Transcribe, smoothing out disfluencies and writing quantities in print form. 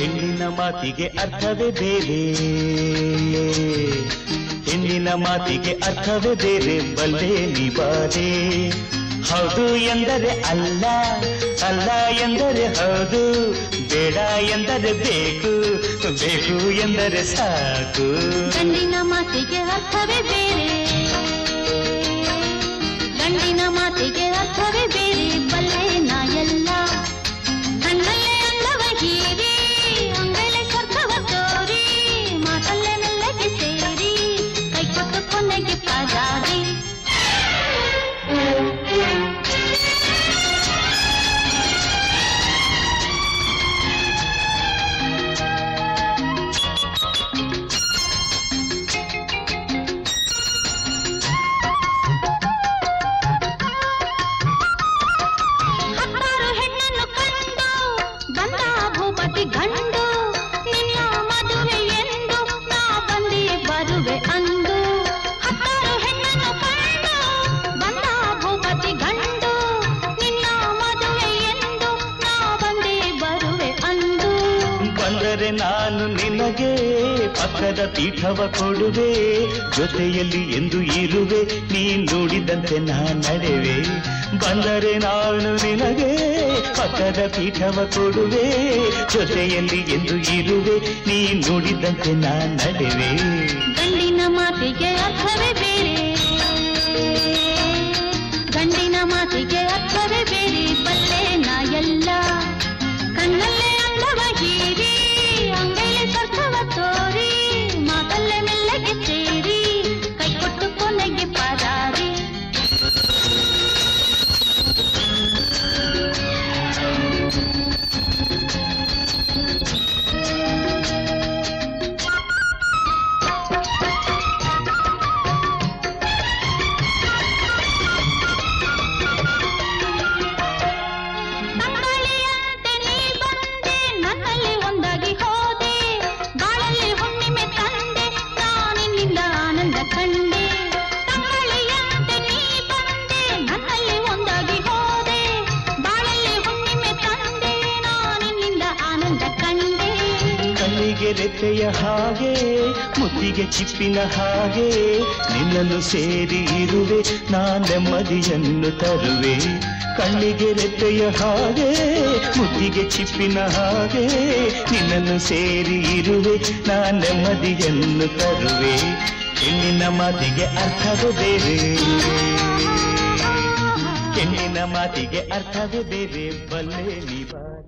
ಹೆಣ್ಣಿನ ಮಾತಿಗೆ ಅರ್ಥವೇ ಬೇರೆ, ಹೆಣ್ಣಿನ ಮಾತಿಗೆ ಅರ್ಥವೇ ಬೇರೆ, ಬಲ್ಲೆ ನಿಬಾರೆ. ಹೌದು ಎಂದರೆ ಅಲ್ಲ, ಅಲ್ಲ ಎಂದರೆ ಹೌದು, ಬೇಡ ಎಂದರೆ ಬೇಕು, ಬೇಕು ಎಂದರೆ ಸಾಕು. ಗಂಡಿನ ಮಾತಿಗೆ ಅರ್ಥವೇ ಬೇರೆ, ಗಂಡಿನ ಮಾತಿಗೆ ಅರ್ಥವೇ ಬೇರೆ, ಬಲ್ಲೆ ನಾ ಎಲ್ಲ. ಕಣ್ಣಲ್ಲೇ ಅಂದವ ಹೀರಿ, ಅಂಗಲೇ ಸ್ವರ್ಗವ ತೋರಿ, ಮಾತಲ್ಲೇ ಮೆಲ್ಲಗೆ ಸೇರಿ, ಕೈ ಕೊಟ್ಟು ಕೊನೆಗೆ ಪಾದಾರಿ. ಗಂಡು ನಿನ್ನ ಮದುವೆ ಎಂದು ನಾ ಬಂದಿ ಬರುವೆ ಅಂದು. ಹತ್ತಾರು ಹೆಣ್ಣನ್ನು ಕಂಡು ಬಂದ ಭೂಪತಿ ಗಂಡು, ನಿನ್ನ ಮದುವೆ ಎಂದು ನಾ ಬಂದಿ ಬರುವೆ ಅಂದು. ಬಂದರೆ ನಾನು ನಿನಗೆ ಪಕ್ಕದ ಪೀಠವ ಕೊಡುವೆ, ಜೊತೆಯಲ್ಲಿ ಎಂದು ಇರುವೆ, ನೀ ನುಡಿದಂತೆ ನಾ ನಡೆವೆ. ಬಂದರೆ ನಾನು ನಿನಗೆ ಪಕ್ಕದ ಪೀಠವ ಕೊಡುವೆ, ಜೊತೆಯಲ್ಲಿ ಎಂದು ಇರುವೆ, ನೀ ನುಡಿದಂತೆ ನಾ ನಡೆವೆ. ಗಂಡಿನ ಮಾತಿಗೆ ಅರ್ಥವೇ ಬೇರೆ, ಗಂಡಿನ ಮಾತಿಗೆ ಅರ್ಥವೇ ಬೇರೆ, ಬಲ್ಲೆ ನಾ ಎಲ್ಲ. ಕಣ್ಣಲ್ಲೇ ಅಂದವ ಹೀರಿ, ಅಂಗೈಲೆ ಸ್ವರ್ಗವ ತೋರಿ, ಮಾತಲ್ಲೇ ಮೆಲ್ಲಗೆ ಸೇರಿ, ಕೈ ಕೊಟ್ಟು ಕೊನೆಗೆ ಪಾದಾರಿ. ತಂಗಾಳಿಯಂತೆ ನೀ ಬಂದೆ, ನನ್ನಲ್ಲಿ ಒಂದಾಗಿ ಹೋದೆ, ಬಾಳಲ್ಲಿ ಹುಣ್ಣಿಮೆ ತಂದೆ, ನಾನಿನ್ನಿಂದ ಆನಂದ ಕಂಡೆ. ತಂಗಾಳಿಯಂತೆ ನೀ ಬಂದೆ, ನನ್ನಲ್ಲಿ ಒಂದಾಗಿ ಹೋದೆ, ಬಾಳಲ್ಲಿ ಹುಣ್ಣಿಮೆ ತಂದೆ, ನಾನಿನ್ನಿಂದ ಆನಂದ ಕಂಡೆ. ಕಣ್ಣಿಗೆ ರೆಪ್ಪೆಯ ಹಾಗೆ, ಮುತ್ತಿಗೆ ಚಿಪ್ಪಿನ ಹಾಗೆ, ನಿನ್ನನ್ನು ಸೇರಿ ಇರುವೆ, ನಾ ನೆಮ್ಮದಿಯನ್ನು ತರುವೆ. ಕಣ್ಣಿಗೆ ರೆಪ್ಪೆಯ ಹಾಗೆ, ಮುತ್ತಿಗೆ ಚಿಪ್ಪಿನ ಹಾಗೆ, ನಿನ್ನನ್ನು ಸೇರಿ ಇರುವೆ, ನಾ ನೆಮ್ಮದಿಯನ್ನು ತರುವೆ. ಹೆಣ್ಣಿನ ಮಾತಿಗೆ ಅರ್ಥವೇ ಬೇರೆ, ಹೆಣ್ಣಿನ ಮಾತಿಗೆ ಅರ್ಥವೇ ಬೇರೆ, ಬಲ್ಲೆ ನಿಬಾರೆ.